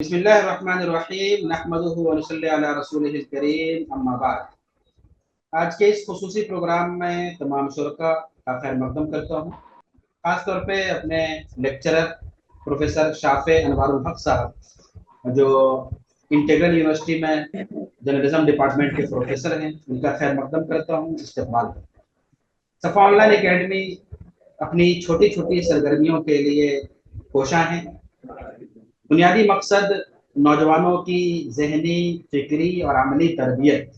बिस्मिल्लाहिर्रहमानिर्रहीम नहमदुहु व नसल्ली अला रसूलिहिल करीम अम्मा बाद। आज के इस खुसूसी प्रोग्राम में तमाम शुरका का खैर मकदम करता हूँ। ख़ास तौर पे अपने लेक्चरर प्रोफेसर शाफ़े अनवारुल हक साहब जो इंटीग्रल यूनिवर्सिटी में जर्नलिज्म डिपार्टमेंट के प्रोफेसर हैं, उनका खैर मकदम करता हूँ, इस्तकबाल। सफ़ा ऑनलाइन एकेडमी अपनी छोटी छोटी सरगर्मियों के लिए कोशां है। बुनियादी मकसद नौजवानों की जहनी, फिक्री और अमली तरबियत,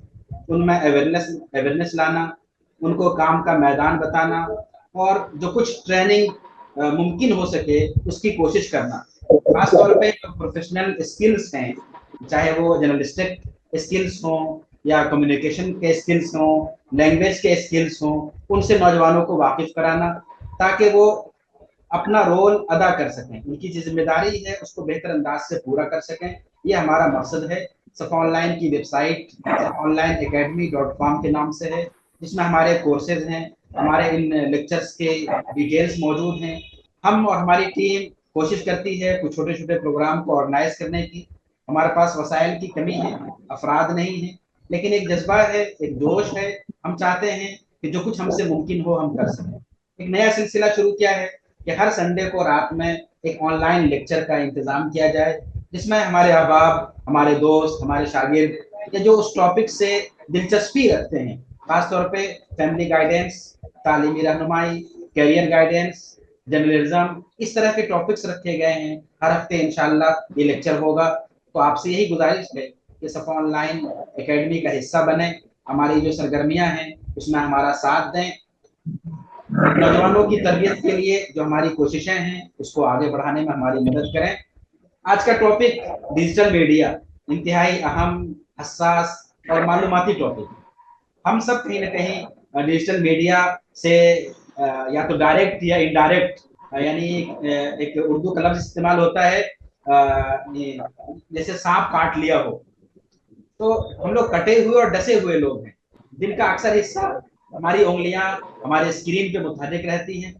उनमें अवेयरनेस लाना, उनको काम का मैदान बताना और जो कुछ ट्रेनिंग मुमकिन हो सके उसकी कोशिश करना। खास तौर पे जो प्रोफेशनल स्किल्स हैं, चाहे वो जर्नलिस्टिक स्किल्स हों या कम्युनिकेशन के स्किल्स हों, लैंग्वेज के स्किल्स हों, उनसे नौजवानों को वाकिफ कराना ताकि वो अपना रोल अदा कर सकें, उनकी जो जिम्मेदारी है उसको बेहतर अंदाज से पूरा कर सकें। ये हमारा मकसद है। सफ़ा ऑनलाइन की वेबसाइट safaonlineacademy.com के नाम से है, जिसमें हमारे कोर्सेज हैं, हमारे इन लेक्चर्स के डिटेल्स मौजूद हैं। हम और हमारी टीम कोशिश करती है कुछ छोटे छोटे प्रोग्राम को ऑर्गेनाइज करने की। हमारे पास वसाइल की कमी है, अफराद नहीं है, लेकिन एक जज्बा है, एक जोश है। हम चाहते हैं कि जो कुछ हमसे मुमकिन हो हम कर सकें। एक नया सिलसिला शुरू किया है कि हर संडे को रात में एक ऑनलाइन लेक्चर का इंतजाम किया जाए, जिसमें हमारे अहबाब, हमारे दोस्त, हमारे शागिर्द या जो उस टॉपिक से दिलचस्पी रखते हैं, खासतौर पे फैमिली गाइडेंस, तालीमी रहनुमाई, कैरियर गाइडेंस, जर्नलिज्म, इस तरह के टॉपिक्स रखे गए हैं। हर हफ्ते इंशाल्लाह ये लेक्चर होगा। तो आपसे यही गुजारिश है कि सफ़ा ऑनलाइन एकेडमी का हिस्सा बने, हमारी जो सरगर्मियां हैं उसमें हमारा साथ दें। नौजवानों की तरबियत के लिए जो हमारी कोशिशें हैं उसको आगे बढ़ाने में हमारी मदद करें। आज का टॉपिक डिजिटल मीडिया, इंतहाई अहम, हसास और मालूमाती टॉपिक है। हम सब कहीं ना कहीं डिजिटल मीडिया से या तो डायरेक्ट या इनडायरेक्ट, यानी एक उर्दू का लफ्ज इस्तेमाल होता है, जैसे सांप काट लिया हो, तो हम लोग कटे हुए और डसे हुए लोग हैं। दिन का अक्सर हिस्सा हमारी उंगलियां हमारे स्क्रीन पे मुतहरिक रहती हैं।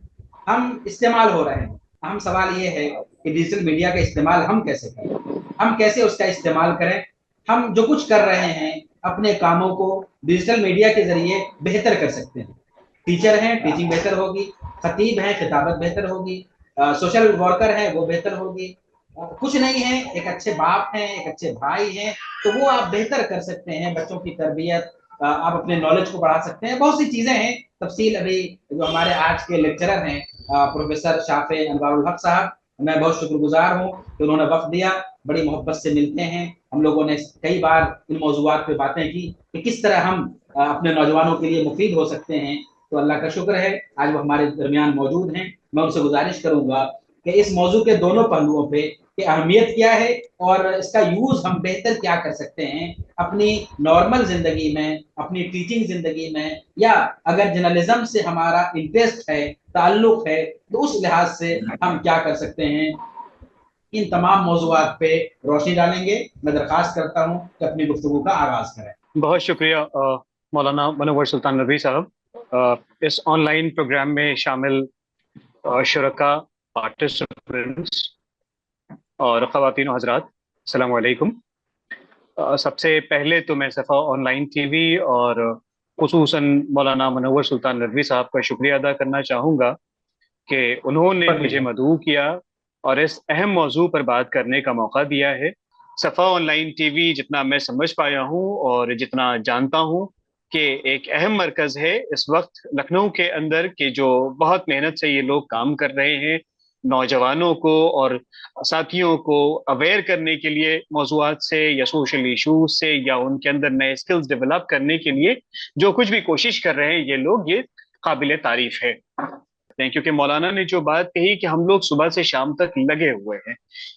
हम इस्तेमाल हो रहे हैं। अहम सवाल ये है कि डिजिटल मीडिया का इस्तेमाल हम कैसे करें, हम कैसे उसका इस्तेमाल करें। हम जो कुछ कर रहे हैं अपने कामों को डिजिटल मीडिया के जरिए बेहतर कर सकते हैं। टीचर हैं, टीचिंग बेहतर होगी। खतीब हैं, खिताबत बेहतर होगी। सोशल वर्कर हैं, वो बेहतर होगी। कुछ नहीं है, एक अच्छे बाप हैं, एक अच्छे भाई हैं, तो वो आप बेहतर कर सकते हैं। बच्चों की तरबियत, आप अपने नॉलेज को बढ़ा सकते हैं। बहुत सी चीजें हैं, तफसील अभी जो हमारे आज के लेक्चरर हैं प्रोफेसर शाफे अनवारुल हक साहब, मैं बहुत शुक्रगुजार हूँ कि उन्होंने वक्त दिया। बड़ी मोहब्बत से मिलते हैं। हम लोगों ने कई बार इन मौजूआत पे बातें की कि किस तरह हम अपने नौजवानों के लिए मुफीद हो सकते हैं। तो अल्लाह का शुक्र है आज वो हमारे दरमियान मौजूद हैं। मैं उनसे गुजारिश करूंगा कि इस मौजू के दोनों पहलुओं पे कि अहमियत क्या है और इसका यूज हम बेहतर क्या कर सकते हैं अपनी नॉर्मल जिंदगी में, अपनी टीचिंग जिंदगी में, या अगर जर्नलिज्म से हमारा इंटरेस्ट है, ताल्लुक है, तो उस लिहाज से हम क्या कर सकते हैं। इन तमाम मौजूआत पे रोशनी डालेंगे। मैं दरखास्त करता हूँ कि अपनी गुफ्तगू का आगाज करें। बहुत शुक्रिया मौलाना मनोवर सुल्तान नदवी साहब। इस ऑनलाइन प्रोग्राम में शामिल शुरका, पार्टिसिपेंट्स और ख़वातीन और हज़रात, अस्सलाम वालेकुम। सबसे पहले तो मैं सफ़ा ऑनलाइन टीवी और खुसूसन मौलाना मनोवर सुल्तान नदवी साहब का शुक्रिया अदा करना चाहूँगा कि उन्होंने मुझे मदऊ किया और इस अहम मौजू पर बात करने का मौका दिया है। सफ़ा ऑनलाइन टीवी, जितना मैं समझ पाया हूँ और जितना जानता हूँ, कि एक अहम मरकज़ है इस वक्त लखनऊ के अंदर, कि जो बहुत मेहनत से ये लोग काम कर रहे हैं, नौजवानों को और साथियों को अवेयर करने के लिए मौज़ूआत से या सोशल इशूज से या उनके अंदर नए स्किल्स डेवलप करने के लिए जो कुछ भी कोशिश कर रहे हैं ये लोग, ये काबिल तारीफ है। क्योंकि मौलाना ने जो बात कही कि हम लोग सुबह से शाम तक लगे हुए हैं,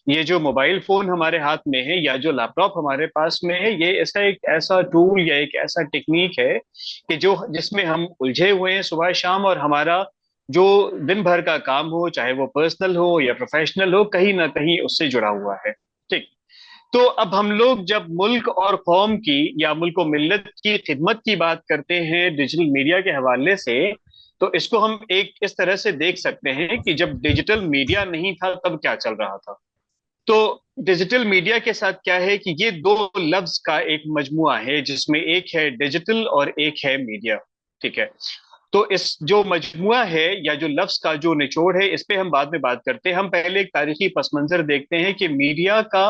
ये जो मोबाइल फोन हमारे हाथ में है या जो लैपटॉप हमारे पास में है, ये ऐसा एक ऐसा टूल या एक ऐसा टेक्निक है कि जो जिसमें हम उलझे हुए हैं सुबह शाम, और हमारा जो दिन भर का काम हो, चाहे वो पर्सनल हो या प्रोफेशनल हो, कहीं ना कहीं उससे जुड़ा हुआ है। ठीक। तो अब हम लोग जब मुल्क और कौम की या मुल्क और मिल्लत की खिदमत की बात करते हैं डिजिटल मीडिया के हवाले से, तो इसको हम एक इस तरह से देख सकते हैं कि जब डिजिटल मीडिया नहीं था तब क्या चल रहा था। तो डिजिटल मीडिया के साथ क्या है कि ये दो लफ्ज का एक मजमुआ है, जिसमें एक है डिजिटल और एक है मीडिया। ठीक है। तो इस जो मजमुआ है या जो लफ्ज का जो निचोड़ है, इस पे हम बाद में बात करते हैं। हम पहले एक तारीखी पस मंजर देखते हैं कि मीडिया का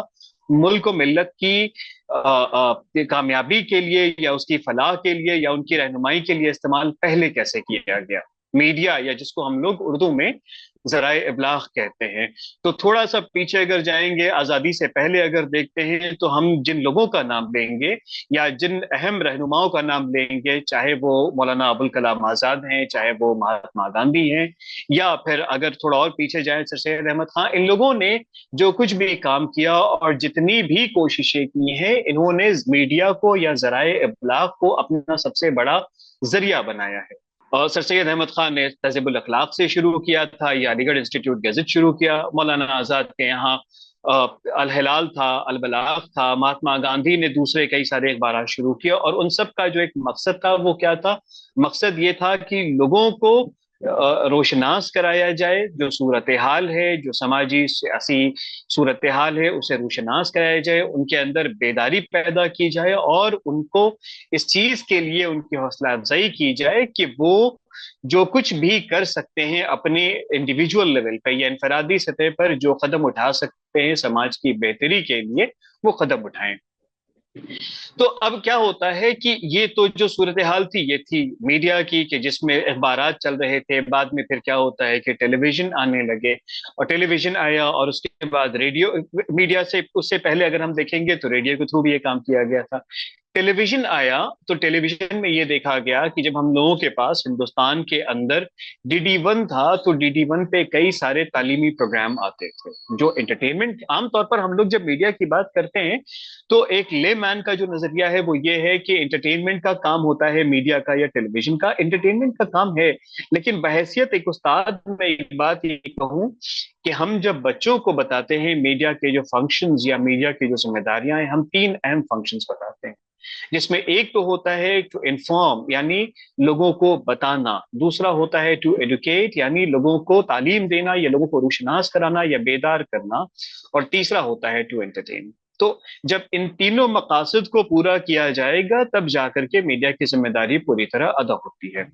मुल्क और मिल्लत की कामयाबी के लिए या उसकी फलाह के लिए या उनकी रहनुमाई के लिए इस्तेमाल पहले कैसे किया गया। मीडिया, या जिसको हम लोग उर्दू में जराए इब्लाग कहते हैं। तो थोड़ा सा पीछे अगर जाएंगे, आजादी से पहले अगर देखते हैं, तो हम जिन लोगों का नाम लेंगे या जिन अहम रहनुमाओं का नाम लेंगे, चाहे वो मौलाना अबुल कलाम आजाद हैं, चाहे वो महात्मा गांधी हैं, या फिर अगर थोड़ा और पीछे जाए सर सैयद अहमद खान, इन लोगों ने जो कुछ भी काम किया और जितनी भी कोशिशें की हैं, इन्होंने मीडिया को या जराए इब्लाग को अपना सबसे बड़ा जरिया बनाया है। और सर सैयद अहमद खान ने तहज़ीबुल अखलाक से शुरू किया था, या अलीगढ़ इंस्टीट्यूट गैजेट शुरू किया। मौलाना आजाद के यहाँ अल हिलाल था, अल बलाग था। महात्मा गांधी ने दूसरे कई सारे अखबार शुरू किए, और उन सब का जो एक मकसद था वो क्या था? मकसद ये था कि लोगों को रोशनास कराया जाए, जो सूरत हाल है, जो समाजी सियासी सूरत हाल है, उसे रोशनास कराया जाए, उनके अंदर बेदारी पैदा की जाए, और उनको इस चीज के लिए उनकी हौसला अफजाई की जाए कि वो जो कुछ भी कर सकते हैं अपने इंडिविजुअल लेवल पे या इनफरादी सतह पर, जो कदम उठा सकते हैं समाज की बेहतरी के लिए, वो कदम उठाएं। तो अब क्या होता है कि ये तो जो सूरत हाल थी, ये थी मीडिया की, कि जिसमें अखबारात चल रहे थे। बाद में फिर क्या होता है कि टेलीविजन आने लगे, और टेलीविजन आया, और उसके बाद रेडियो। मीडिया से उससे पहले अगर हम देखेंगे तो रेडियो के थ्रू भी ये काम किया गया था। टेलीविजन आया तो टेलीविजन में ये देखा गया कि जब हम लोगों के पास हिंदुस्तान के अंदर DD1 था, तो DD1 पे कई सारे तालीमी प्रोग्राम आते थे, जो एंटरटेनमेंट। आमतौर पर हम लोग जब मीडिया की बात करते हैं, तो एक ले मैन का जो नजरिया है वो ये है कि एंटरटेनमेंट का काम होता है मीडिया का या टेलीविजन का, एंटरटेनमेंट का काम है। लेकिन बहैसियत एक उस्ताद में एक बात ये कहूं कि हम जब बच्चों को बताते हैं मीडिया के जो फंक्शंस या मीडिया की जो जिम्मेदारियां हैं, हम तीन अहम फंक्शंस बताते हैं, जिसमें एक तो होता है टू इन्फॉर्म, यानी लोगों को बताना। दूसरा होता है टू एडुकेट, यानी लोगों को तालीम देना या लोगों को रोशनास कराना या बेदार करना। और तीसरा होता है टू एंटरटेन। तो जब इन तीनों मकासद को पूरा किया जाएगा, तब जाकर के मीडिया की जिम्मेदारी पूरी तरह अदा होती है।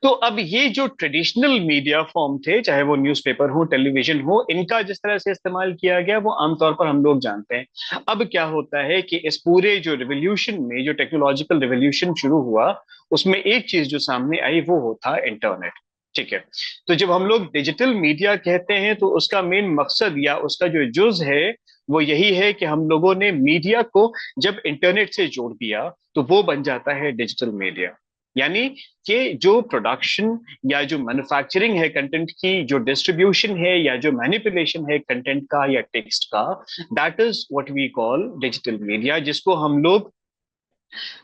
तो अब ये जो ट्रेडिशनल मीडिया फॉर्म थे, चाहे वो न्यूज़पेपर हो, टेलीविजन हो, इनका जिस तरह से इस्तेमाल किया गया वो आमतौर पर हम लोग जानते हैं। अब क्या होता है कि इस पूरे जो रिवोल्यूशन में, जो टेक्नोलॉजिकल रिवोल्यूशन शुरू हुआ, उसमें एक चीज जो सामने आई वो था इंटरनेट। ठीक है। तो जब हम लोग डिजिटल मीडिया कहते हैं, तो उसका मेन मकसद या उसका जो जुज है वो यही है कि हम लोगों ने मीडिया को जब इंटरनेट से जोड़ दिया, तो वो बन जाता है डिजिटल मीडिया। यानी कि जो प्रोडक्शन या जो मैन्युफैक्चरिंग है कंटेंट की, जो डिस्ट्रीब्यूशन है या जो मैनिपुलेशन है कंटेंट का या टेक्स्ट का, that is what we call digital media. जिसको हम लोग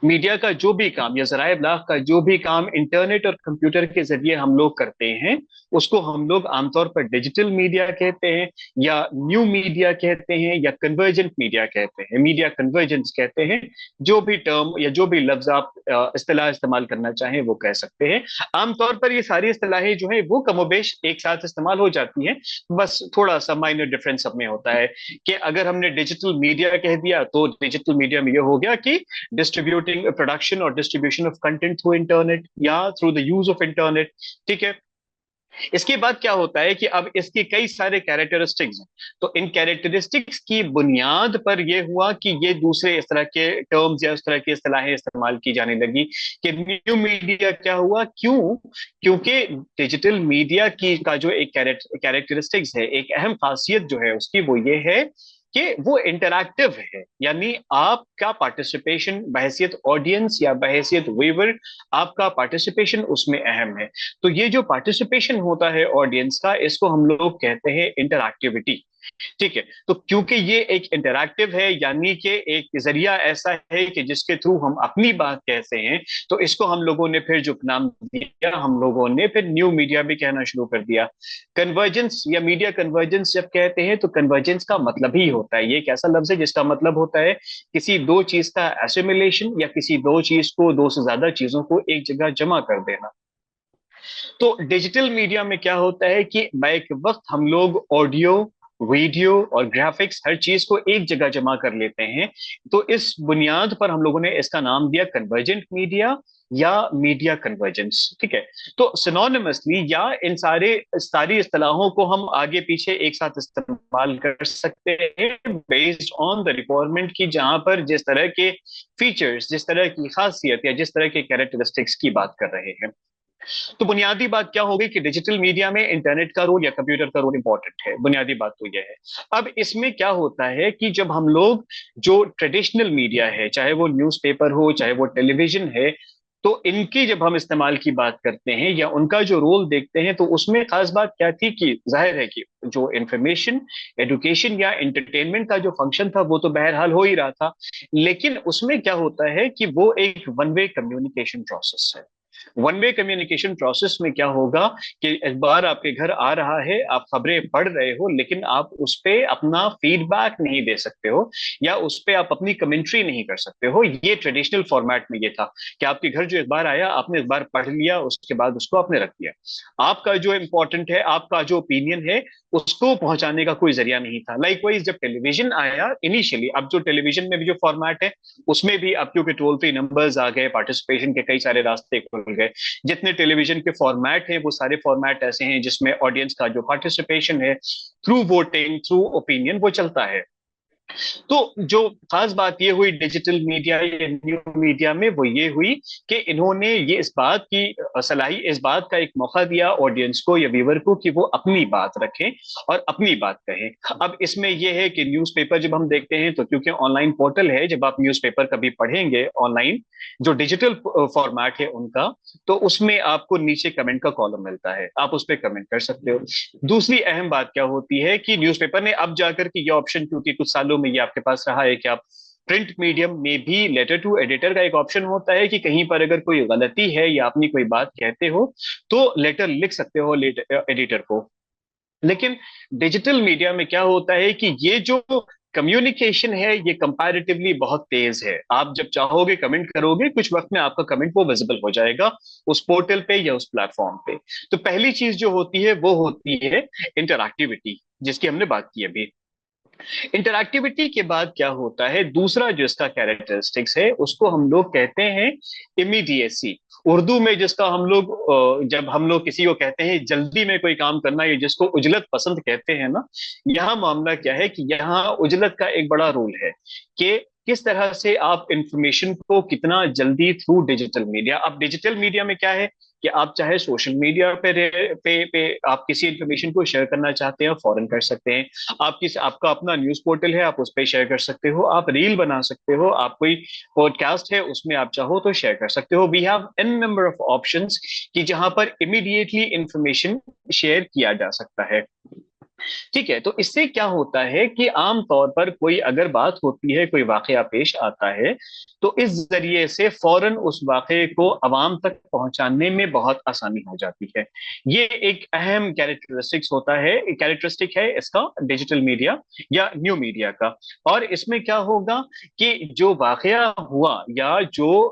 मीडिया का जो भी काम या जराए इब्लाग का जो भी काम इंटरनेट और कंप्यूटर के जरिए हम लोग करते हैं, उसको हम लोग आमतौर पर डिजिटल मीडिया कहते हैं, या न्यू मीडिया कहते हैं, या कन्वर्जेंट मीडिया कहते हैं, मीडिया कन्वर्जेंस कहते हैं। जो भी टर्म या जो भी लफ्ज आप इस्तेलाह इस्तेमाल करना चाहें वो कह सकते हैं। आमतौर पर ये सारी इस्तेलाहें जो है वो कमोबेश एक साथ इस्तेमाल हो जाती हैं, बस थोड़ा सा माइनर डिफरेंस सब में होता है कि अगर हमने डिजिटल मीडिया कह दिया, तो डिजिटल मीडिया में ये हो गया कि डिस्ट्रीब्यूटिंग प्रोडक्शन और distribution of content through internet या through the use of internet. ठीक है। इसके बाद क्या होता है कि अब इसके कई सारे कैरेक्टरिस्टिक्स हैं। तो इन कैरेक्टरिस्टिक्स की बुनियाद पर यह हुआ कि ये दूसरे इस तरह के टर्म्स या इस तरह की इस्तेलाहें इस्तेमाल की जाने लगी कि न्यू मीडिया क्या हुआ। क्यों? क्योंकि डिजिटल मीडिया की का जो एक कैरेक्टरिस्टिक्स है, एक अहम खासियत जो है उसकी, वो ये है कि वो इंटरैक्टिव है। यानी आपका पार्टिसिपेशन बहैसियत ऑडियंस या बहैसियत व्यूअर, आपका पार्टिसिपेशन उसमें अहम है। तो ये जो पार्टिसिपेशन होता है ऑडियंस का, इसको हम लोग कहते हैं इंटरैक्टिविटी। ठीक है। तो क्योंकि ये एक इंटरैक्टिव है, यानी कि एक जरिया ऐसा है कि जिसके थ्रू हम अपनी बात कहते हैं, तो इसको हम लोगों ने फिर जो नाम दिया, हम लोगों ने फिर न्यू मीडिया भी कहना शुरू कर दिया। कन्वर्जेंस या मीडिया कन्वर्जेंस जब कहते हैं, तो कन्वर्जेंस का मतलब ही होता है, ये एक ऐसा लफ्ज है जिसका मतलब होता है किसी दो चीज का एसिमिलेशन, या किसी दो चीज को, दो से ज्यादा चीजों को एक जगह जमा कर देना। तो डिजिटल मीडिया में क्या होता है कि बैक वक्त हम लोग ऑडियो, वीडियो और ग्राफिक्स हर चीज को एक जगह जमा कर लेते हैं। तो इस बुनियाद पर हम लोगों ने इसका नाम दिया कन्वर्जेंट मीडिया या मीडिया कन्वर्जेंस। ठीक है, तो सिनोनिमसली या इन सारी इस्तेलाहों को हम आगे पीछे एक साथ इस्तेमाल कर सकते हैं बेस्ड ऑन द रिक्वायरमेंट की, जहां पर जिस तरह के फीचर्स, जिस तरह की खासियत या जिस तरह के कैरेक्टरिस्टिक्स की बात कर रहे हैं। तो बुनियादी बात क्या होगी कि डिजिटल मीडिया में इंटरनेट का रोल या कंप्यूटर का रोल इंपॉर्टेंट है। बुनियादी बात तो यह है। अब इसमें क्या होता है कि जब हम लोग जो ट्रेडिशनल मीडिया है, चाहे वो न्यूज़पेपर हो चाहे वो टेलीविजन है, तो इनकी जब हम इस्तेमाल की बात करते हैं या उनका जो रोल देखते हैं, तो उसमें खास बात क्या थी कि जाहिर है कि जो इंफॉर्मेशन, एजुकेशन या एंटरटेनमेंट का जो फंक्शन था वो तो बहरहाल हो ही रहा था, लेकिन उसमें क्या होता है कि वो एक वन वे कम्युनिकेशन प्रोसेस है। वन वे कम्युनिकेशन प्रोसेस में क्या होगा कि अखबार आपके घर आ रहा है, आप खबरें पढ़ रहे हो, लेकिन आप उस पर अपना फीडबैक नहीं दे सकते हो या उस पर आप अपनी कमेंट्री नहीं कर सकते हो। ये ट्रेडिशनल फॉर्मेट में ये था कि आपके घर जो अखबार आया, आपने अखबार पढ़ लिया, उसके बाद उसको आपने रख दिया। आपका जो इंपॉर्टेंट है, आपका जो ओपिनियन है, उसको पहुंचाने का कोई जरिया नहीं था। लाइकवाइज जब टेलीविजन आया इनिशियली, अब जो टेलीविजन में भी जो फॉर्मेट है उसमें भी अब क्योंकि टोल फ्री नंबर्स आ गए, पार्टिसिपेशन के कई सारे रास्ते खुल गए। जितने टेलीविजन के फॉर्मेट हैं वो सारे फॉर्मेट ऐसे हैं जिसमें ऑडियंस का जो पार्टिसिपेशन है थ्रू वोटिंग, थ्रू ओपिनियन, वो चलता है। तो जो खास बात ये हुई डिजिटल मीडिया या न्यू मीडिया में, वो ये हुई कि इन्होंने ये इस बात की सलाही, इस बात का एक मौका दिया ऑडियंस को या व्यूअर को कि वो अपनी बात रखें और अपनी बात कहें। अब इसमें यह है कि न्यूज़पेपर जब हम देखते हैं, तो क्योंकि ऑनलाइन पोर्टल है, जब आप न्यूज़पेपर कभी पढ़ेंगे ऑनलाइन, जो डिजिटल फॉर्मेट है उनका, तो उसमें आपको नीचे कमेंट का कॉलम मिलता है, आप उस पर कमेंट कर सकते हो। दूसरी अहम बात क्या होती है कि न्यूज़पेपर ने अब जाकर के ये ऑप्शन, क्योंकि कुछ सालों में ये आपके पास रहा है कि आप प्रिंट मीडियम में भी लेटर टू एडिटर का एक ऑप्शन होता है कि कहीं पर अगर कोई गलती है या अपनी कोई बात कहते हो तो लेटर लिख सकते हो एडिटर को। लेकिन डिजिटल मीडिया में क्या होता है कि ये जो कम्युनिकेशन है ये कंपैरेटिवली बहुत तेज है। आप जब चाहोगे कमेंट करोगे, कुछ वक्त में आपका कमेंट वो विजिबल हो जाएगा उस पोर्टल पे या उस प्लेटफॉर्म पे। तो पहली चीज जो होती है वो होती है इंटरैक्टिविटी, जिसकी हमने बात की अभी। इंटरैक्टिविटी के बाद क्या होता है, दूसरा जो इसका कैरेक्टरिस्टिक्स है उसको हम लोग कहते हैं इमीडिएसी। उर्दू में जिसका हम लोग जब हम लोग किसी को कहते हैं जल्दी में कोई काम करना, या जिसको उजलत पसंद कहते हैं ना, यहाँ मामला क्या है कि यहाँ उजलत का एक बड़ा रोल है कि किस तरह से आप इंफॉर्मेशन को कितना जल्दी थ्रू डिजिटल मीडिया। अब डिजिटल मीडिया में क्या है कि आप चाहे सोशल मीडिया पे आप किसी इंफॉर्मेशन को शेयर करना चाहते हैं फौरन कर सकते हैं। आपका अपना न्यूज पोर्टल है, आप उस पर शेयर कर सकते हो, आप रील बना सकते हो, आप कोई पॉडकास्ट है उसमें आप चाहो तो शेयर कर सकते हो। We have an number of options कि जहां पर इमीडिएटली इंफॉर्मेशन शेयर किया जा सकता है। ठीक है, तो इससे क्या होता है कि आमतौर पर कोई अगर बात होती है, कोई वाकया पेश आता है, तो इस जरिए से फौरन उस वाकये को अवाम तक पहुंचाने में बहुत आसानी हो जाती है। ये एक अहम कैरेक्टरिस्टिक है इसका, डिजिटल मीडिया या न्यू मीडिया का। और इसमें क्या होगा कि जो वाकया हुआ या जो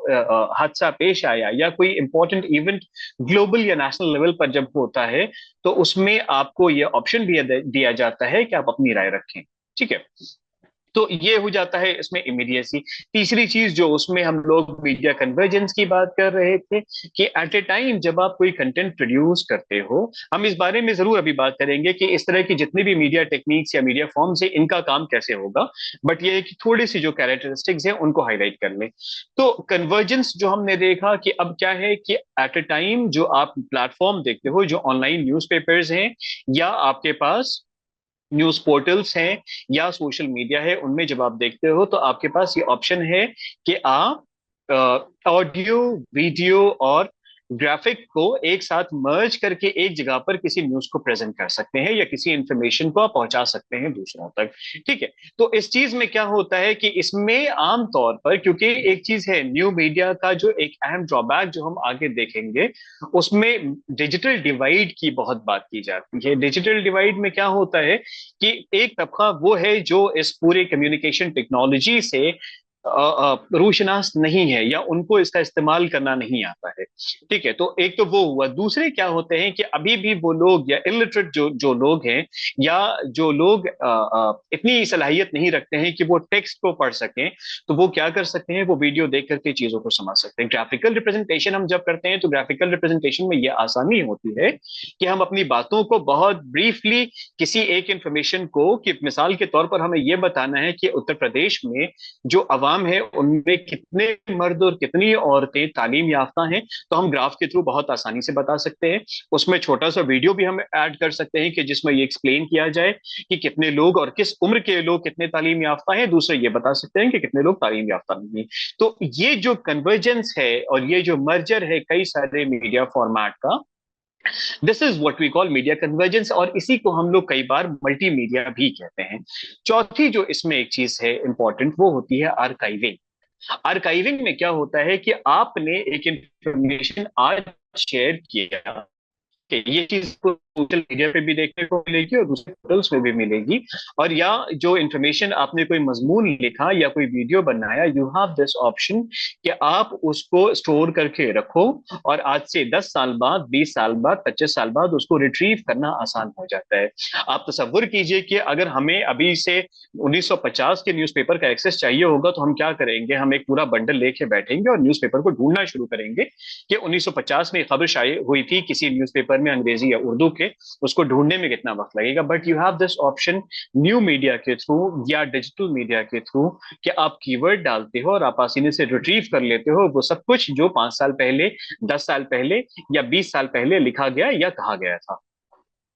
हादसा पेश आया या कोई इंपॉर्टेंट इवेंट ग्लोबल या नेशनल लेवल पर जब होता है, तो उसमें आपको ये ऑप्शन भी दिया जाता है कि आप अपनी राय रखें। ठीक है, तो ये हो जाता है इसमें इमीडिएसी। तीसरी चीज जो उसमें हम लोग मीडिया कन्वर्जेंस की बात कर रहे थे कि एट ए टाइम जब आप कोई कंटेंट प्रोड्यूस करते हो, हम इस बारे में जरूर अभी बात करेंगे कि इस तरह की जितनी भी मीडिया टेक्निक्स या मीडिया फॉर्म्स है इनका काम कैसे होगा, बट ये है कि थोड़ी सी जो कैरेक्टरिस्टिक्स है उनको हाईलाइट कर लें। तो कन्वर्जेंस जो हमने देखा कि अब क्या है कि एट ए टाइम जो आप प्लेटफॉर्म देखते हो, जो ऑनलाइन न्यूज़पेपर्स हैं या आपके पास न्यूज पोर्टल्स हैं या सोशल मीडिया है, उनमें जब आप देखते हो तो आपके पास ये ऑप्शन है कि आप ऑडियो, वीडियो और ग्राफिक को एक साथ मर्ज करके एक जगह पर किसी न्यूज को प्रेजेंट कर सकते हैं या किसी इंफॉर्मेशन को आप पहुंचा सकते हैं दूसरों तक। ठीक है, तो इस चीज में क्या होता है कि इसमें आमतौर पर, क्योंकि एक चीज है न्यू मीडिया का जो एक अहम ड्रॉबैक जो हम आगे देखेंगे, उसमें डिजिटल डिवाइड की बहुत बात की जाती है। डिजिटल डिवाइड में क्या होता है कि एक तबका वो है जो इस पूरे कम्युनिकेशन टेक्नोलॉजी से रूशनास नहीं है या उनको इसका इस्तेमाल करना नहीं आता है। ठीक है, तो एक तो वो हुआ। दूसरे क्या होते हैं कि अभी भी वो लोग या इलिटरेट जो जो लोग हैं, या जो लोग इतनी सलाहियत नहीं रखते हैं कि वो टेक्स्ट को पढ़ सकें, तो वो क्या कर सकते हैं, वो वीडियो देख करके चीजों को समझ सकते हैं। ग्राफिकल रिप्रेजेंटेशन हम जब करते हैं तो ग्राफिकल रिप्रेजेंटेशन में ये आसानी होती है कि हम अपनी बातों को बहुत ब्रीफली किसी एक इंफॉर्मेशन को, कि मिसाल के तौर पर हमें यह बताना है कि उत्तर प्रदेश में जो अवाम है उनमें कितने मर्द और कितनी औरतें तालीम याफ्ता हैं, तो हम ग्राफ के थ्रू बहुत आसानी से बता सकते हैं। उसमें छोटा सा वीडियो भी हम ऐड कर सकते हैं कि जिसमें ये एक्सप्लेन किया जाए कि कितने लोग और किस उम्र के लोग कितने तालीम याफ्ता हैं। दूसरे ये बता सकते हैं कि कितने लोग तालीम याफ्ता नहीं है। तो ये जो कन्वर्जेंस है और ये जो मर्जर है कई सारे मीडिया फॉर्मेट का, this is what we call media convergence, और इसी को हम लोग कई बार मल्टीमीडिया भी कहते हैं। चौथी जो इसमें एक चीज है इंपॉर्टेंट, वो होती है आर्काइविंग। आर्काइविंग में क्या होता है कि आपने एक इंफॉर्मेशन आज शेयर किया, कि ये चीज को सोशल मीडिया पे भी देखने को मिलेगी और दूसरे पोर्टल्स में भी मिलेगी, और या जो इंफॉर्मेशन आपने कोई मजमून लिखा या कोई वीडियो बनाया, यू हैव दिस ऑप्शन कि आप उसको स्टोर करके रखो, और आज से 10 साल बाद, 20 साल बाद, 25 साल बाद उसको रिट्रीव करना आसान हो जाता है। आप तसव्वुर कीजिए कि अगर हमें अभी से 1950 के न्यूज़पेपर का एक्सेस चाहिए होगा तो हम क्या करेंगे, हम एक पूरा बंडल लेके बैठेंगे और न्यूज़पेपर को ढूंढना शुरू करेंगे कि 1950 में खबर शाये हुई थी किसी न्यूज़पेपर में अंग्रेजी या उर्दू के, उसको ढूंढने में कितना वक्त लगेगा। But you have this option new media के थ्रू या डिजिटल मीडिया के थ्रू, कि आप कीवर्ड डालते हो और आप आसानी से रिट्रीव कर लेते हो वो सब कुछ जो 5 साल पहले, 10 साल पहले या 20 साल पहले लिखा गया या कहा गया था।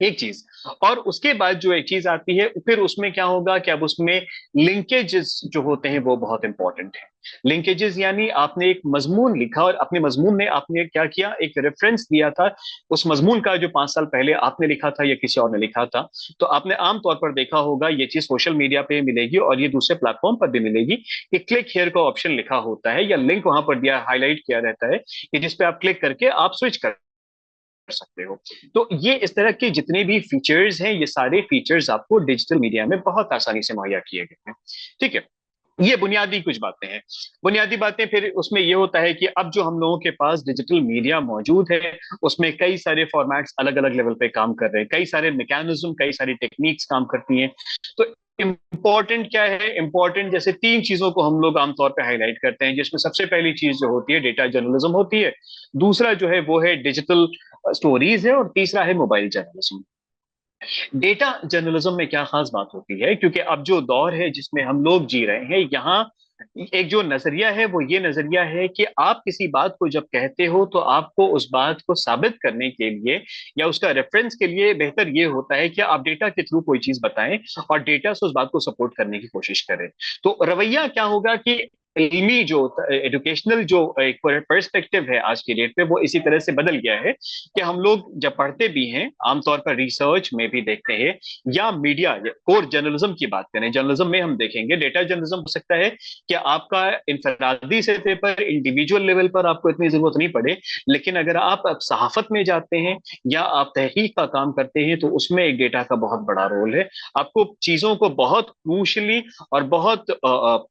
एक चीज। और उसके बाद जो एक चीज आती है फिर उसमें क्या होगा कि अब उसमें लिंकेजेस जो होते हैं वो बहुत इंपॉर्टेंट है। लिंकेजेस यानी आपने एक मजमून लिखा और अपने मजमून में आपने क्या किया, एक रेफरेंस दिया था उस मजमून का जो 5 साल पहले आपने लिखा था या किसी और ने लिखा था। तो आपने आमतौर पर देखा होगा ये चीज सोशल मीडिया पे मिलेगी और ये दूसरे प्लेटफॉर्म पर भी मिलेगी कि क्लिक हियर का ऑप्शन लिखा होता है या लिंक वहां पर दिया, हाईलाइट किया रहता है कि जिसपे आप क्लिक करके आप स्विच कर सकते हो। तो ये इस तरह के जितने भी फीचर्स हैं, ये सारे फीचर्स आपको डिजिटल मीडिया में बहुत आसानी से मुहैया किए गए हैं। ठीक है, ये बुनियादी कुछ बातें हैं। बुनियादी बातें फिर उसमें ये होता है कि अब जो हम लोगों के पास डिजिटल मीडिया मौजूद है उसमें कई सारे फॉर्मेट्स अलग अलग लेवल पे काम कर रहे हैं, कई सारे मैकेनिज्म, कई सारी टेक्निक्स काम करती हैं। तो इम्पोर्टेंट क्या है, इम्पोर्टेंट जैसे 3 चीजों को हम लोग आमतौर पे हाईलाइट करते हैं, जिसमें सबसे पहली चीज जो होती है डेटा जर्नलिज्म होती है, दूसरा जो है वो है डिजिटल स्टोरीज है, और तीसरा है मोबाइल जर्नलिज्म। डेटा जर्नलिज्म में क्या खास बात होती है, क्योंकि अब जो दौर है जिसमें हम लोग जी रहे हैं, यहाँ एक जो नजरिया है वो ये नजरिया है कि आप किसी बात को जब कहते हो तो आपको उस बात को साबित करने के लिए या उसका रेफरेंस के लिए बेहतर ये होता है कि आप डेटा के थ्रू कोई चीज बताएं और डेटा से उस बात को सपोर्ट करने की कोशिश करें। तो रवैया क्या होगा कि इल्मी जो एजुकेशनल जो एक पर्सपेक्टिव है आज की डेट पे, वो इसी तरह से बदल गया है कि हम लोग जब पढ़ते भी हैं, आमतौर पर रिसर्च में भी देखते हैं, या मीडिया कोर जर्नलिज्म की बात करें, जर्नलिज्म में हम देखेंगे डेटा जर्नलिज्म हो सकता है कि आपका इनफरादी सतह पर, इंडिविजुअल लेवल पर आपको इतनी जरूरत नहीं पड़े, लेकिन अगर आप अब सहाफत में जाते हैं या आप तहकीक का काम करते हैं तो उसमें एक डेटा का बहुत बड़ा रोल है। आपको चीजों को बहुत क्रूशली और बहुत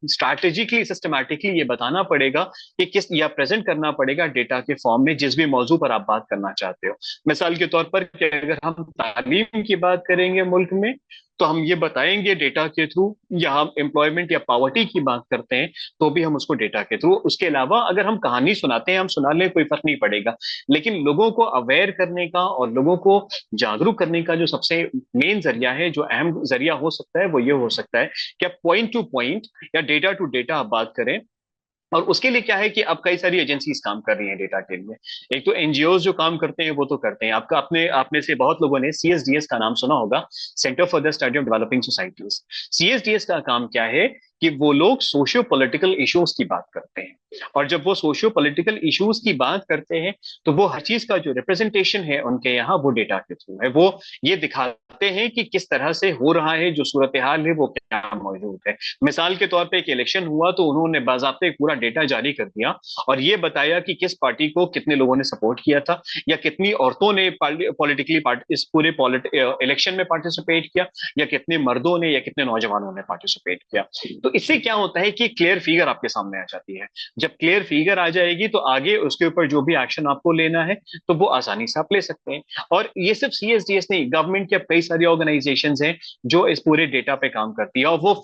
स्ट्रैटेजिकली, सिस्टमैटिकली ये बताना पड़ेगा कि किस, या प्रेजेंट करना पड़ेगा डेटा के फॉर्म में जिस भी मौजू पर आप बात करना चाहते हो। मिसाल के तौर पर कि अगर हम तालीम की बात करेंगे मुल्क में, तो हम ये बताएंगे डेटा के थ्रू, या हम एम्प्लॉयमेंट या पॉवर्टी की बात करते हैं तो भी हम उसको डेटा के थ्रू। उसके अलावा अगर हम कहानी सुनाते हैं, हम सुना लें, कोई फर्क नहीं पड़ेगा, लेकिन लोगों को अवेयर करने का और लोगों को जागरूक करने का जो सबसे मेन जरिया है, जो अहम जरिया हो सकता है, वो ये हो सकता है कि आप पॉइंट टू पॉइंट या डेटा टू डेटा आप बात करें। और उसके लिए क्या है कि अब कई सारी एजेंसीज काम कर रही हैं डेटा के लिए। एक तो एनजीओ जो काम करते हैं वो तो करते हैं, आपका अपने आपने से बहुत लोगों ने सीएसडीएस का नाम सुना होगा, centre for the study of developing societies. CSDS का काम क्या है कि वो लोग सोशियो पॉलिटिकल इश्यूज की बात करते हैं, और जब वो सोशियो पॉलिटिकल इश्यूज की बात करते हैं तो वो हर चीज का जो रिप्रेजेंटेशन है उनके यहाँ वो डेटा के थ्रू है। वो ये दिखाते हैं कि किस तरह से हो रहा है, जो सूरत हाल है वो क्या मौजूद है। मिसाल के तौर पे एक इलेक्शन हुआ तो उन्होंने बाज़ाब्ते पूरा डेटा जारी कर दिया और ये बताया कि किस पार्टी को कितने लोगों ने सपोर्ट किया था, या कितनी औरतों ने पॉलिटिकली इस पूरे इलेक्शन में पार्टिसिपेट किया, या कितने मर्दों ने या कितने नौजवानों ने पार्टिसिपेट किया। तो इससे क्या होता है कि क्लियर फिगर आपके सामने आ जाती है। जब क्लियर फिगर आ जाएगी तो आगे उसके ऊपर जो भी एक्शन आपको लेना है तो वो आसानी से आप ले सकते हैं। और ये सिर्फ सीएसडीएस नहीं, गवर्नमेंट के कई सारी ऑर्गेनाइजेशंस हैं जो इस पूरे डेटा पे काम करती है और वो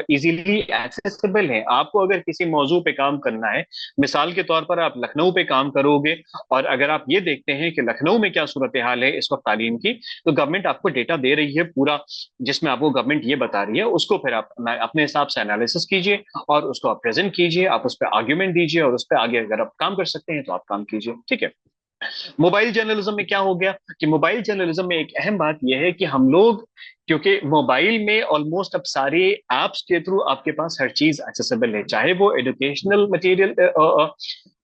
इजीली एक्सेसिबल है। आपको अगर किसी मौजू पे काम करना है, मिसाल के तौर पर आप लखनऊ पे काम करोगे, और अगर आप ये देखते हैं कि लखनऊ में क्या सूरत हाल है इस वक्त तालीम की, तो गवर्नमेंट आपको डेटा दे रही है पूरा, जिसमें आपको गवर्नमेंट ये बता रही है, उसको फिर आप अपने हिसाब से एनालिसिस कीजिए और उसको आप प्रेजेंट कीजिए, आप उस पर आर्ग्यूमेंट दीजिए और उस पर आगे अगर आप काम कर सकते हैं तो आप काम कीजिए। ठीक है। मोबाइल जर्नलिज्म में क्या हो गया कि मोबाइल जर्नलिज्म में एक अहम बात यह है कि हम लोग, क्योंकि मोबाइल में ऑलमोस्ट अब सारे एप्स के थ्रू आपके पास हर चीज एक्सेसिबल है, चाहे वो एजुकेशनल मटेरियल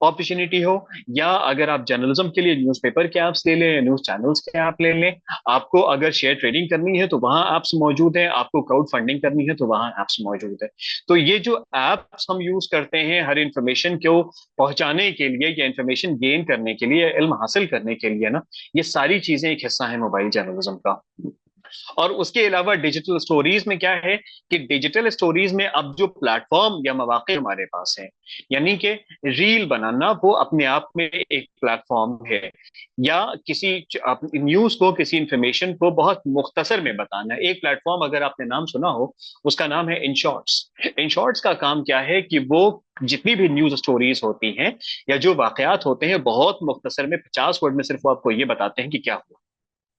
अपॉर्चुनिटी हो, या अगर आप जर्नलिज्म के लिए न्यूज़पेपर के ऐप्स ले लें, न्यूज चैनल्स के ऐप ले लें, आपको अगर शेयर ट्रेडिंग करनी है तो वहां ऐप्स मौजूद हैं, आपको क्राउड फंडिंग करनी है तो वहां ऐप्स मौजूद है। तो ये जो ऐप्स हम यूज करते हैं हर इंफॉर्मेशन को पहुंचाने के लिए या इंफॉर्मेशन गेन करने के लिए, इल्म हासिल करने के लिए ना, ये सारी चीजें एक हिस्सा है मोबाइल जर्नलिज्म का। और उसके अलावा डिजिटल स्टोरीज में क्या है कि डिजिटल स्टोरीज में अब जो प्लेटफॉर्म या मौके हमारे पास हैं, यानी कि रील बनाना वो अपने आप में एक प्लेटफॉर्म है, या किसी न्यूज को, किसी इंफॉर्मेशन को बहुत मुख्तसर में बताना। एक प्लेटफॉर्म अगर आपने नाम सुना हो, उसका नाम है इन शॉर्ट्स। इन शॉर्ट्स का काम क्या है कि वो जितनी भी न्यूज स्टोरीज होती हैं या जो वाकयात होते हैं, बहुत मुख्तसर में 50 वर्ड में सिर्फ वो आपको ये बताते हैं कि क्या हुआ।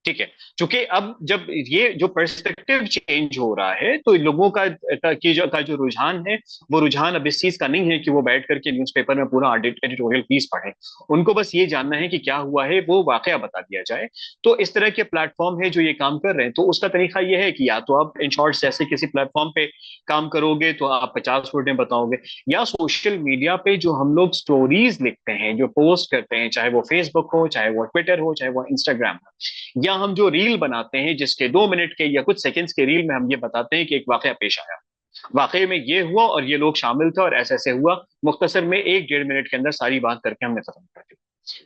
ठीक है। क्योंकि अब जब ये जो पर्सपेक्टिव चेंज हो रहा है, तो लोगों का जो रुझान है, वो रुझान अब इस चीज का नहीं है कि वो बैठ करके न्यूज़पेपर में पूरा एडिटोरियल पीस पढ़े। उनको बस ये जानना है कि क्या हुआ है, वो वाकया बता दिया जाए। तो इस तरह के प्लेटफॉर्म है जो ये काम कर रहे हैं। तो उसका तरीका ये है कि या तो आप इन शॉर्ट्स जैसे किसी प्लेटफॉर्म पे काम करोगे तो आप 50 वर्ड में बताओगे, या सोशल मीडिया पे जो हम लोग स्टोरीज लिखते हैं, जो पोस्ट करते हैं, चाहे वो फेसबुक हो, चाहे वो ट्विटर हो, चाहे वो इंस्टाग्राम हो, या हम जो रील बनाते हैं जिसके 2 मिनट के या कुछ सेकंड्स के रील में हम ये बताते हैं कि एक वाकया पेश आया, वाकई में ये हुआ और ये लोग शामिल थे और ऐसे ऐसे हुआ, मुख्तसर में 1 डेढ़ मिनट के अंदर सारी बात करके हमने खत्म कर दी।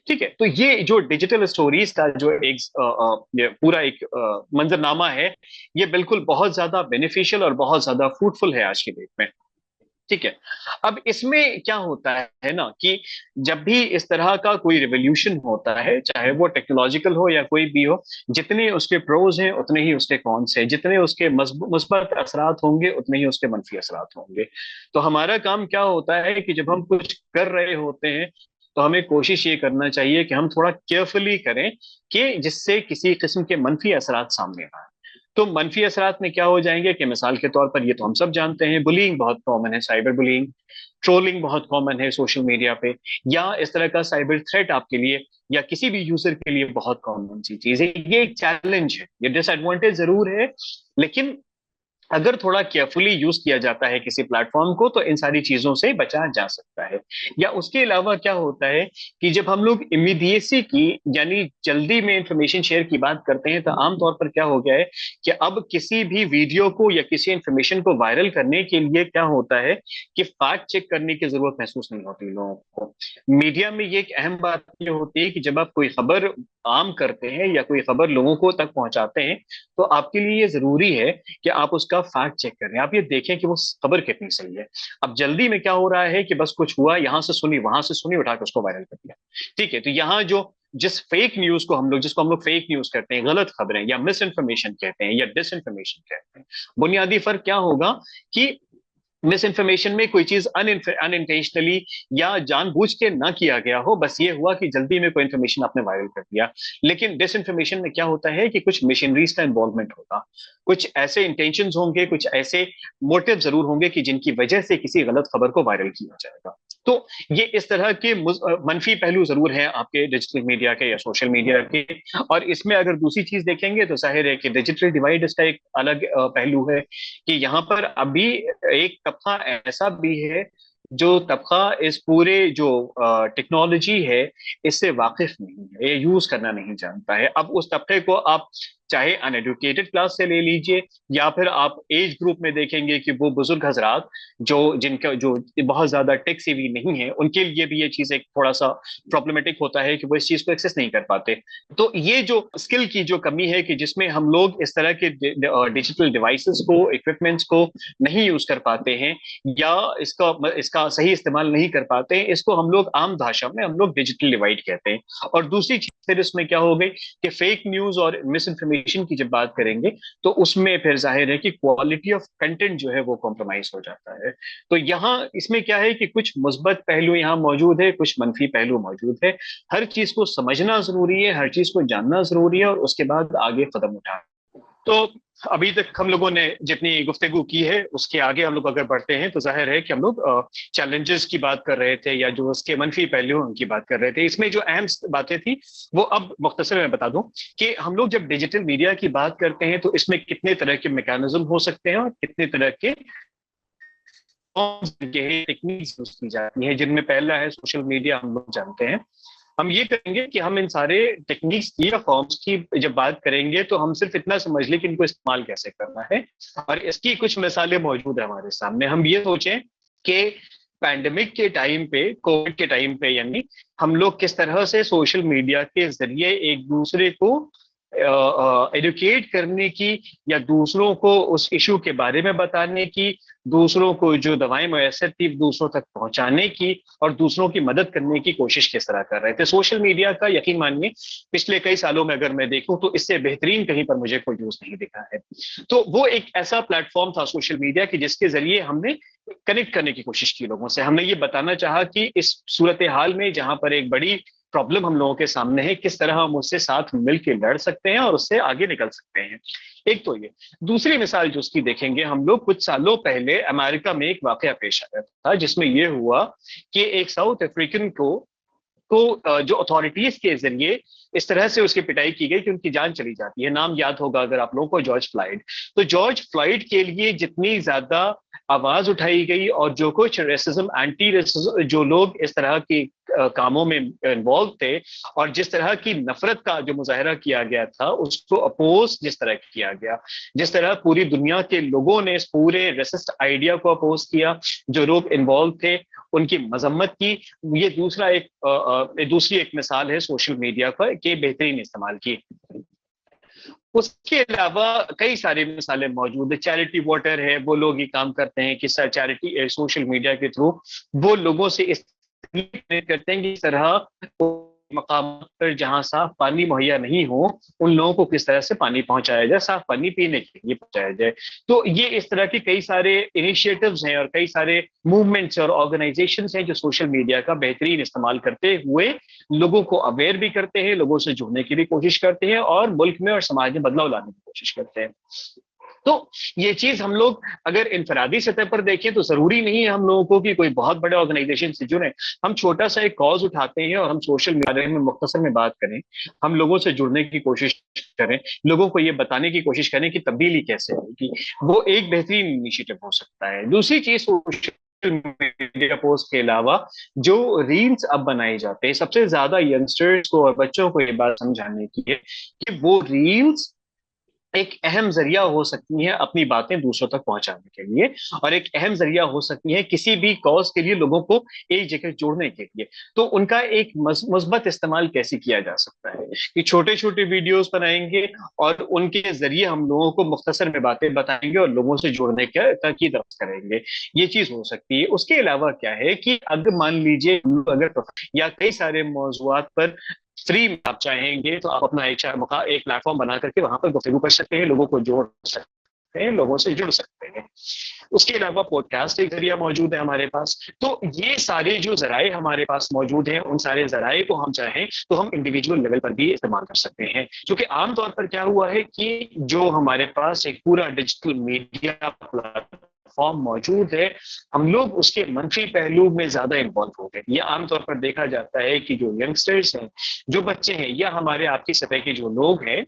ठीक है। तो ये जो डिजिटल स्टोरीज का जो एक ये पूरा एक मंजरनामा है, ये बिल्कुल बहुत ज्यादा बेनिफिशियल और बहुत ज्यादा फ्रूटफुल है आज की डेट में। ठीक है। अब इसमें क्या होता है ना कि जब भी इस तरह का कोई रिवोल्यूशन होता है, चाहे वो टेक्नोलॉजिकल हो या कोई भी हो, जितने उसके प्रोज हैं उतने ही उसके कॉन्स हैं, जितने उसके मुस्बत असरात होंगे उतने ही उसके मनफी असरात होंगे। तो हमारा काम क्या होता है कि जब हम कुछ कर रहे होते हैं तो हमें कोशिश ये करना चाहिए कि हम थोड़ा केयरफुली करें कि जिससे किसी किस्म के मनफी असरात सामने आए। तो मनफी असरात में क्या हो जाएंगे कि मिसाल के तौर पर ये तो हम सब जानते हैं, बुलिंग बहुत कॉमन है, साइबर बुलिंग, ट्रोलिंग बहुत कॉमन है सोशल मीडिया पे, या इस तरह का साइबर थ्रेट आपके लिए या किसी भी यूजर के लिए बहुत कॉमन सी चीज है। ये एक चैलेंज है, ये डिसएडवांटेज जरूर है, लेकिन अगर थोड़ा केयरफुली यूज किया जाता है किसी प्लेटफॉर्म को तो इन सारी चीजों से बचा जा सकता है। या उसके अलावा क्या होता है कि जब हम लोग इमीडिएसी की, यानी जल्दी में इंफॉर्मेशन शेयर की बात करते हैं, तो आमतौर पर क्या हो गया है कि अब किसी भी वीडियो को या किसी इंफॉर्मेशन को वायरल करने के लिए क्या होता है कि फैक्ट चेक करने की जरूरत महसूस नहीं होती लोगों को। मीडिया में ये एक अहम बात ये होती है कि जब आप कोई खबर आम करते हैं या कोई खबर लोगों को तक पहुंचाते हैं, तो आपके लिए ये जरूरी है कि आप उसका फैक्ट चेक करें, आप ये देखें कि वो खबर कितनी सही है। अब जल्दी में क्या हो रहा है कि बस कुछ हुआ, यहां से सुनी वहां से सुनी, उठा के उसको वायरल कर दिया। ठीक है। तो यहाँ जो जिस फेक न्यूज को हम लोग, जिसको हम लोग फेक न्यूज कहते हैं, गलत खबरें या मिस इन्फॉर्मेशन कहते हैं या डिसइंफॉर्मेशन कहते हैं, बुनियादी फर्क क्या होगा कि मिस इन्फॉर्मेशन में कोई चीज अनइंटेंशनली या जानबूझ के ना किया गया हो, बस ये हुआ कि जल्दी में कोई इन्फॉर्मेशन आपने वायरल कर दिया। लेकिन डिस इन्फॉर्मेशन में क्या होता है कि कुछ मशीनरीज का इन्वॉल्वमेंट होगा, कुछ ऐसे इंटेंशंस होंगे, कुछ ऐसे मोटिव जरूर होंगे कि जिनकी वजह से किसी गलत खबर को वायरल किया जाएगा। तो ये इस तरह के मनफी पहलू जरूर हैं आपके डिजिटल मीडिया के या सोशल मीडिया के। और इसमें अगर दूसरी चीज देखेंगे तो जाहिर है कि डिजिटल डिवाइड इसका एक अलग पहलू है कि यहाँ पर अभी एक तबका ऐसा भी है जो तबका इस पूरे जो टेक्नोलॉजी है इससे वाकिफ नहीं है, ये यूज करना नहीं जानता है। अब उस तबके को आप चाहे अनएडुकेटेड क्लास से ले लीजिए, या फिर आप एज ग्रुप में देखेंगे कि वो बुजुर्ग हजरात जो जिनका जो बहुत ज्यादा टेक सेवी नहीं है, उनके लिए भी ये चीज एक थोड़ा सा प्रॉब्लमेटिक होता है कि वो इस चीज को एक्सेस नहीं कर पाते। तो ये जो स्किल की जो कमी है कि जिसमें हम लोग इस तरह के डिजिटल डिवाइसेस को, इक्विपमेंट्स को नहीं यूज कर पाते हैं, या इसका इसका सही इस्तेमाल नहीं कर पाते हैं, इसको हम लोग आम भाषा में हम लोग डिजिटल डिवाइड कहते हैं। और दूसरी चीज फिर इसमें क्या हो गई कि फेक न्यूज और मिस इन्फॉर्मेशन की जब बात करेंगे तो उसमें फिर जाहिर है कि क्वालिटी ऑफ कंटेंट जो है वो कॉम्प्रोमाइज हो जाता है। तो यहाँ इसमें क्या है कि कुछ मुस्बत पहलू यहाँ मौजूद है, कुछ मनफी पहलू मौजूद है। हर चीज को समझना जरूरी है, हर चीज को जानना जरूरी है, और उसके बाद आगे कदम उठाना। तो अभी तक हम लोगों ने जितनी गुफ्तगू की है उसके आगे हम लोग अगर बढ़ते हैं तो जाहिर है कि हम लोग चैलेंजेस की बात कर रहे थे, या जो उसके मनफी पहलू हैं उनकी बात कर रहे थे। इसमें जो अहम बातें थी वो अब मुख्तसर में बता दूं कि हम लोग जब डिजिटल मीडिया की बात करते हैं तो इसमें कितने तरह के मैकेनिज्म हो सकते हैं और कितने तरह के टेक्निक्स यूज की जाती है, जिनमें पहला है सोशल मीडिया। हम लोग जानते हैं, हम ये करेंगे कि हम इन सारे टेक्निक्स की या फॉर्म्स की जब बात करेंगे तो हम सिर्फ इतना समझ लें कि इनको इस्तेमाल कैसे करना है, और इसकी कुछ मिसालें मौजूद है हमारे सामने। हम ये सोचें कि पैंडेमिक के टाइम पे, कोविड के टाइम पे, यानी हम लोग किस तरह से सोशल मीडिया के जरिए एक दूसरे को एडुकेट करने की, या दूसरों को उस इशू के बारे में बताने की, दूसरों को जो दवाएं मैसर थी दूसरों तक पहुंचाने की, और दूसरों की मदद करने की कोशिश किस तरह कर रहे थे। सोशल मीडिया का यकीन मानिए पिछले कई सालों में अगर मैं देखूं तो इससे बेहतरीन कहीं पर मुझे कोई यूज नहीं दिखा है। तो वो एक ऐसा प्लेटफॉर्म था सोशल मीडिया कि जिसके जरिए हमने कनेक्ट करने की कोशिश की लोगों से। हमने ये बताना चाहा कि इस सूरत हाल में जहां पर एक बड़ी प्रॉब्लम हम लोगों के सामने है, किस तरह हम उससे साथ मिलकर लड़ सकते हैं और उससे आगे निकल सकते हैं। एक तो ये। दूसरी मिसाल जो उसकी देखेंगे हम लोग, कुछ सालों पहले अमेरिका में एक वाकया पेश आया था जिसमें यह हुआ कि एक साउथ अफ्रीकन को जो अथॉरिटीज के जरिए इस तरह से उसकी पिटाई की गई कि उनकी जान चली जाती है। नाम याद होगा अगर आप लोगों को, जॉर्ज फ्लॉयड। तो जॉर्ज फ्लॉयड के लिए जितनी ज्यादा आवाज उठाई गई और जो कुछ रेसिज्म, एंटी रेसिज्म, जो लोग इस तरह की कामों में इन्वॉल्व थे, और जिस तरह की नफरत का जो मुजाहरा किया गया था उसको अपोज जिस तरह किया गया, जिस तरह पूरी दुनिया के लोगों ने इस पूरे रेसिस्ट आइडिया को अपोज किया, जो लोग इन्वॉल्व थे उनकी मजम्मत की, ये दूसरी एक मिसाल है सोशल मीडिया का के बेहतरीन इस्तेमाल की। उसके अलावा कई सारी मिसालें मौजूद है। चैरिटी वाटर है, वो लोग ये काम करते हैं कि सर चैरिटी सोशल मीडिया के थ्रू वो लोगों से इस करते हैं कि इस तरह मकाम पर जहां साफ पानी मुहैया नहीं हो उन लोगों को किस तरह से पानी पहुंचाया जाए, साफ पानी पीने के लिए पहुंचाया जाए। तो ये इस तरह के कई सारे इनिशिएटिव्स हैं और कई सारे मूवमेंट्स और ऑर्गेनाइजेशंस हैं जो सोशल मीडिया का बेहतरीन इस्तेमाल करते हुए लोगों को अवेयर भी करते हैं, लोगों से जुड़ने की भी कोशिश करते हैं, और मुल्क में और समाज में बदलाव लाने की कोशिश करते हैं। तो ये चीज हम लोग अगर इनफरादी सतह पर देखें तो जरूरी नहीं है हम लोगों को कि कोई बहुत बड़े ऑर्गेनाइजेशन से जुड़े। हम छोटा सा एक कॉज उठाते हैं और हम सोशल मीडिया में मुख्तसर में बात करें, हम लोगों से जुड़ने की कोशिश करें, लोगों को ये बताने की कोशिश करें कि तब्दीली कैसे होगी, वो एक बेहतरीन इनिशिएटिव हो सकता है। दूसरी चीज, सोशल मीडिया पोस्ट के अलावा जो रील्स अब बनाए जाते हैं, सबसे ज्यादा यंगस्टर्स को और बच्चों को ये बात समझाने की है कि वो रील्स एक अहम जरिया हो सकती है अपनी बातें दूसरों तक पहुंचाने के लिए, और एक अहम जरिया हो सकती है किसी भी कॉज के लिए लोगों को एक जगह जोड़ने के लिए। तो उनका एक मुस्बत इस्तेमाल कैसे किया जा सकता है कि छोटे छोटे वीडियोस बनाएंगे और उनके जरिए हम लोगों को मुख्तसर में बातें बताएंगे और लोगों से जुड़ने की तरफ करेंगे। ये चीज हो सकती है। उसके अलावा क्या है कि अगर मान लीजिए अगर या कई सारे मौजूआत पर फ्री में आप चाहेंगे तो आप अपना एक प्लेटफॉर्म बना करके वहां पर गुफ्तगू कर सकते हैं, लोगों को जोड़ सकते हैं, लोगों से जुड़ सकते हैं। उसके अलावा पॉडकास्ट एक जरिया मौजूद है हमारे पास। तो ये सारे जो जराए हमारे पास मौजूद हैं, उन सारे जराए को हम चाहें तो हम इंडिविजुअल लेवल पर भी इस्तेमाल कर सकते हैं। क्योंकि आमतौर पर क्या हुआ है कि जो हमारे पास एक पूरा डिजिटल मीडिया फॉर्म मौजूद है, हम लोग उसके मनफी पहलू में ज्यादा इन्वॉल्व हो गए। ये आमतौर पर देखा जाता है कि जो यंगस्टर्स हैं, जो बच्चे हैं, या हमारे आपकी सतह के जो लोग हैं,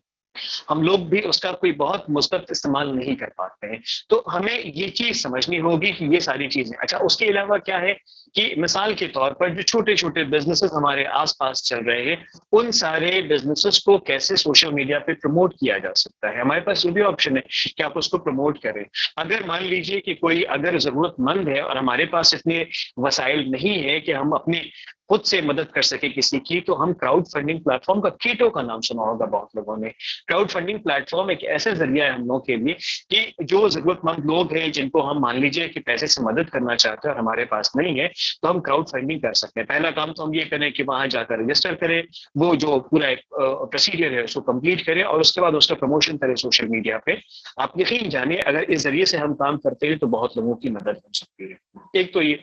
हम लोग भी उसका कोई बहुत मुस्बत इस्तेमाल नहीं कर पाते हैं। तो हमें ये चीज समझनी होगी कि ये सारी चीजें, अच्छा उसके अलावा क्या है कि मिसाल के तौर पर जो छोटे छोटे बिजनेसेस हमारे आसपास चल रहे हैं, उन सारे बिजनेसेस को कैसे सोशल मीडिया पे प्रमोट किया जा सकता है। हमारे पास ये भी ऑप्शन है कि आप उसको प्रमोट करें। अगर मान लीजिए कि कोई अगर जरूरतमंद है और हमारे पास इतने वसाइल नहीं है कि हम अपने खुद से मदद कर सके किसी की, तो हम क्राउड फंडिंग प्लेटफॉर्म का, कीटो का नाम सुना होगा बहुत लोगों ने। क्राउड फंडिंग प्लेटफॉर्म एक ऐसा जरिया है हम लोग के लिए कि जो जरूरतमंद लोग हैं जिनको हम मान लीजिए कि पैसे से मदद करना चाहते हैं और हमारे पास नहीं है, तो हम क्राउड फंडिंग कर सकते हैं। पहला काम तो हम ये करें कि वहां जाकर रजिस्टर करें, वो जो पूरा प्रोसीजर है उसको कंप्लीट करें और उसके बाद उसका प्रमोशन करें सोशल मीडिया पे। आप यकीन जानिए अगर इस जरिए से हम काम करते हैं तो बहुत लोगों की मदद हो सकती है। एक तो ये,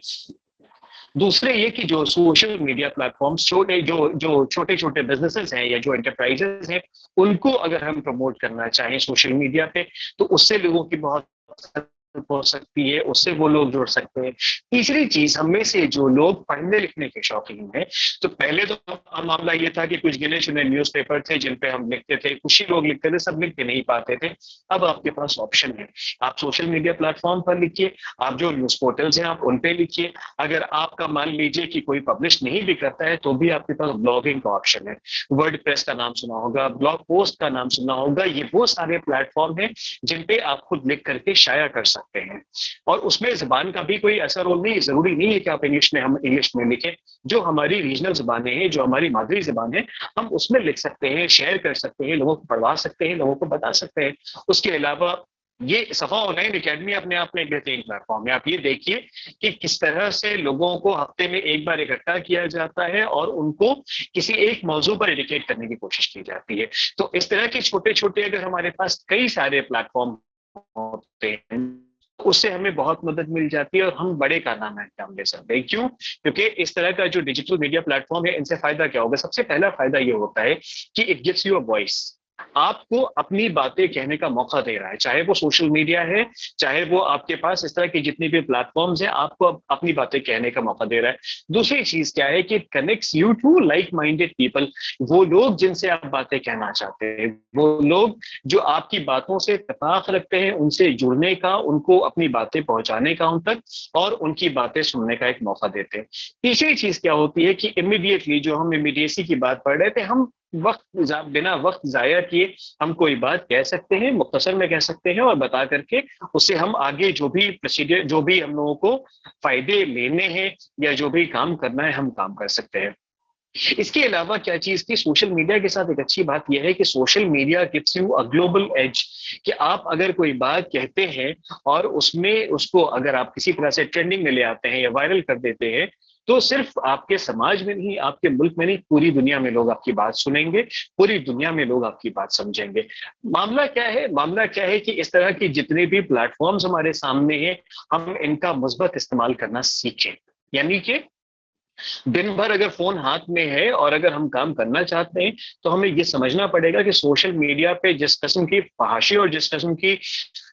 दूसरे ये कि जो सोशल मीडिया प्लेटफॉर्म्स, छोटे जो जो छोटे छोटे बिजनेसेस हैं या जो एंटरप्राइजेस हैं, उनको अगर हम प्रमोट करना चाहें सोशल मीडिया पे, तो उससे लोगों की बहुत हेल्प हो सकती है, उससे वो लोग जुड़ सकते हैं। तीसरी चीज, हम में से जो लोग पढ़ने लिखने के शौकीन हैं, तो पहले तो मामला ये था कि कुछ गिने चुने न्यूज़पेपर थे जिन पे हम लिखते थे, कुछ ही लोग लिखते थे, सब लिख के नहीं पाते थे। अब आपके पास ऑप्शन है, आप सोशल मीडिया प्लेटफॉर्म पर लिखिए, आप जो न्यूज पोर्टल्स हैं आप उन पे लिखिए। अगर आपका मान लीजिए कि कोई पब्लिश नहीं भी करता है तो भी आपके पास ब्लॉगिंग का ऑप्शन है। वर्डप्रेस का नाम सुना होगा, ब्लॉग पोस्ट का नाम सुना होगा, ये वो सारे प्लेटफॉर्म हैं जिन पे आप खुद लिख करके शाया कर सकते हैं। और उसमें जबान का भी कोई ऐसा रोल नहीं, जरूरी नहीं है कि आप इंग्लिश में, हम इंग्लिश में लिखें। जो हमारी रीजनल जबानें हैं, जो हमारी मादरी जबान है, हम उसमें लिख सकते हैं, शेयर कर सकते हैं, लोगों को पढ़वा सकते हैं, लोगों को बता सकते हैं। उसके अलावा ये सफा ऑनलाइन एकेडमी अपने आप में एक बेहतरीन प्लेटफॉर्म है। आप ये देखिए कि किस तरह से लोगों को हफ्ते में एक बार इकट्ठा किया जाता है और उनको किसी एक मौजू पर एजुकेट करने की कोशिश की जाती है। तो इस तरह के छोटे छोटे अगर हमारे पास कई सारे प्लेटफॉर्म होते हैं, उससे हमें बहुत मदद मिल जाती है और हम बड़े कारनामे अंजाम दे सकते हैं। क्यों? क्योंकि इस तरह का जो डिजिटल मीडिया प्लेटफॉर्म है, इनसे फायदा क्या होगा? सबसे पहला फायदा ये होता है कि it gives you a voice. आपको अपनी बातें कहने का मौका दे रहा है, चाहे वो सोशल मीडिया है, चाहे वो आपके पास इस तरह की जितनी भी प्लेटफॉर्म्स हैं, आपको अपनी बातें कहने का मौका दे रहा है। दूसरी चीज क्या है कि it connects you to like minded people. वो लोग जिनसे आप बातें कहना चाहते हैं, वो लोग जो आपकी बातों से इत्तेफाक रखते हैं, उनसे जुड़ने का, उनको अपनी बातें पहुंचाने का उन तक, और उनकी बातें सुनने का एक मौका देते हैं। तीसरी चीज क्या होती है कि इमीडिएटली, जो हम इमीडिएसी की बात पढ़ रहे थे, हम बिना वक्त जाया किए हम कोई बात कह सकते हैं, मुख्तसर में कह सकते हैं, और बता करके उससे हम आगे जो भी प्रोसीजर, जो भी हम लोगों को फायदे लेने हैं या जो भी काम करना है, हम काम कर सकते हैं। इसके अलावा क्या चीज की सोशल मीडिया के साथ एक अच्छी बात यह है कि social media gives you a global edge. कि आप अगर कोई बात कहते हैं और उसमें उसको अगर आप किसी तरह से ट्रेंडिंग में ले आते हैं या वायरल कर देते हैं, तो सिर्फ आपके समाज में नहीं, आपके मुल्क में नहीं, पूरी दुनिया में लोग आपकी बात सुनेंगे, पूरी दुनिया में लोग आपकी बात समझेंगे। मामला क्या है? मामला क्या है कि इस तरह की जितने भी प्लेटफॉर्म्स हमारे सामने हैं, हम इनका मुस्बत इस्तेमाल करना सीखें। यानी कि दिन भर अगर फोन हाथ में है और अगर हम काम करना चाहते हैं, तो हमें ये समझना पड़ेगा कि सोशल मीडिया पे जिस किस्म की फहाशी और जिस किस्म की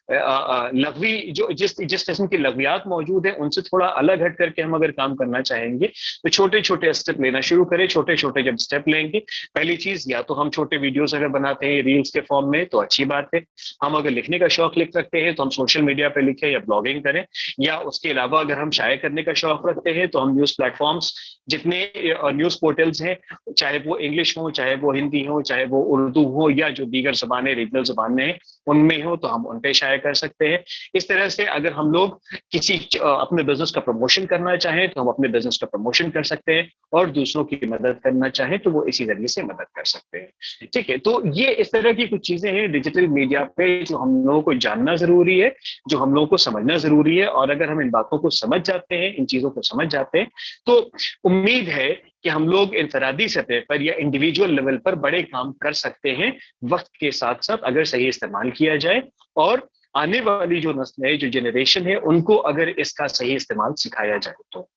लघवी, जो जिस जिस किस्म की लघवियात मौजूद है, उनसे थोड़ा अलग हट करके हम अगर काम करना चाहेंगे, तो छोटे छोटे स्टेप लेना शुरू करें। छोटे छोटे जब स्टेप लेंगे, पहली चीज, या तो हम छोटे वीडियोस अगर बनाते हैं रील्स के फॉर्म में तो अच्छी बात है। हम अगर लिखने का शौक लिख रखते हैं तो हम सोशल मीडिया पे लिखें या ब्लॉगिंग करें। या उसके अलावा अगर हम शाये करने का शौक रखते हैं तो हम न्यूज प्लेटफॉर्म्स, जितने न्यूज पोर्टल्स हैं, चाहे वो इंग्लिश हो, चाहे वो हिंदी हो, चाहे वो उर्दू हो, या जो दीगर जबानें, रीजनल जबानें हैं, उनमें हो, तो हम उन पे शाया कर सकते हैं। इस तरह से अगर हम लोग किसी अपने बिजनेस का प्रमोशन करना चाहें तो हम अपने बिजनेस का प्रमोशन कर सकते हैं, और दूसरों की मदद करना चाहें तो वो इसी जरिए से मदद कर सकते हैं। ठीक है, तो ये इस तरह की कुछ चीजें हैं डिजिटल मीडिया पे जो हम लोगों को जानना जरूरी है, जो हम लोगों को समझना जरूरी है। और अगर हम इन बातों को समझ जाते हैं, इन चीजों को समझ जाते हैं, तो उम्मीद है कि हम लोग इनफरादी सतह पर या इंडिविजुअल लेवल पर बड़े काम कर सकते हैं, वक्त के साथ साथ अगर सही इस्तेमाल किया जाए। और आने वाली जो नस्ल है, जो जनरेशन है, उनको अगर इसका सही इस्तेमाल सिखाया जाए तो।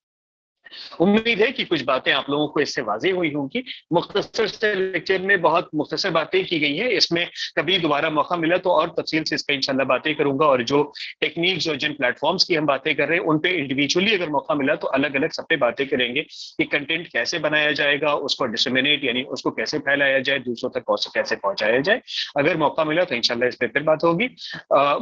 उम्मीद है कि कुछ बातें आप लोगों को इससे वाज़ेह हुई होंगी। मुख्तसर से लेक्चर में बहुत मुख्तसर बातें की गई हैं। इसमें कभी दोबारा मौका मिला तो और तफसील से इस पे इंशाल्लाह बातें करूंगा, और जो टेक्निक्स और जिन प्लेटफॉर्म्स की हम बातें कर रहे हैं उन पे इंडिविजुअली अगर मौका मिला तो अलग अलग सब पे बातें करेंगे कि कंटेंट कैसे बनाया जाएगा, उसको डिसमिनेट यानी उसको कैसे फैलाया जाए, दूसरों तक कैसे पहुंचाया जाए। अगर मौका मिला तो इंशाल्लाह इस पे फिर बात होगी।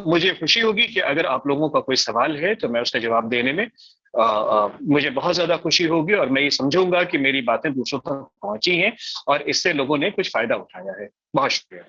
मुझे खुशी होगी कि अगर आप लोगों का कोई सवाल है तो मैं उसका जवाब देने में मुझे बहुत ज्यादा खुशी होगी, और मैं ये समझूंगा कि मेरी बातें दूसरों तक पहुंची हैं और इससे लोगों ने कुछ फायदा उठाया है। बहुत शुक्रिया।